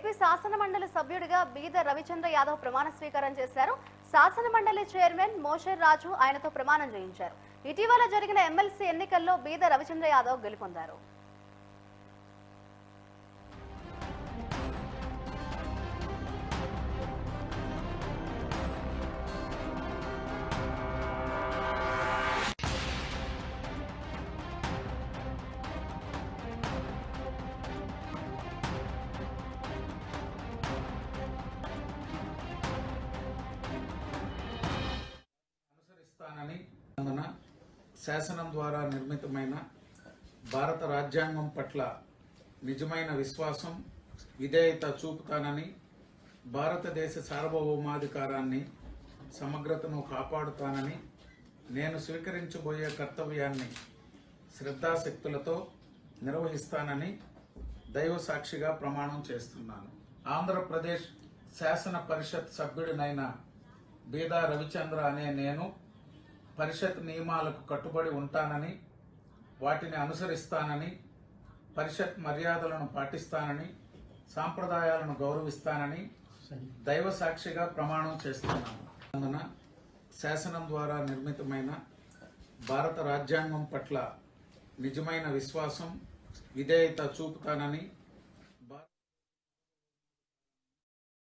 AP శాసనమండలి సభ్యుడిగా బీద రవిచంద్ర యాదవ్ ప్రమాణ స్వీకారం చేశారు. శాసనమండలి చైర్మన్ మోషర్ రాజు ఆయనతో ప్రమాణం చేయించారు. ఇటీవల జరిగిన ఎమ్మెల్సీ ఎన్నికల్లో బీద రవిచంద్ర యాదవ్ గెలుపొందారు. శాసనం ద్వారా నిర్మితమైన భారత రాజ్యాంగం పట్ల నిజమైన విశ్వాసం, విధేయత చూపుతానని, భారతదేశ సార్వభౌమాధికారాన్ని, సమగ్రతను కాపాడుతానని, నేను స్వీకరించబోయే కర్తవ్యాన్ని శ్రద్ధాశక్తులతో నిర్వహిస్తానని దైవ సాక్షిగా ప్రమాణం చేస్తున్నాను. ఆంధ్రప్రదేశ్ శాసన పరిషత్ సభ్యుడినైన బీదా రవిచంద్ర అనే నేను పరిషత్ నియమాలకు కట్టుబడి ఉంటానని, వాటిని అనుసరిస్తానని, పరిషత్ మర్యాదలను పాటిస్తానని, సాంప్రదాయాలను గౌరవిస్తానని దైవ సాక్షిగా ప్రమాణం చేస్తున్నాను. శాసనం ద్వారా నిర్మితమైన భారత రాజ్యాంగం పట్ల నిజమైన విశ్వాసం, విధేయత చూపుతానని,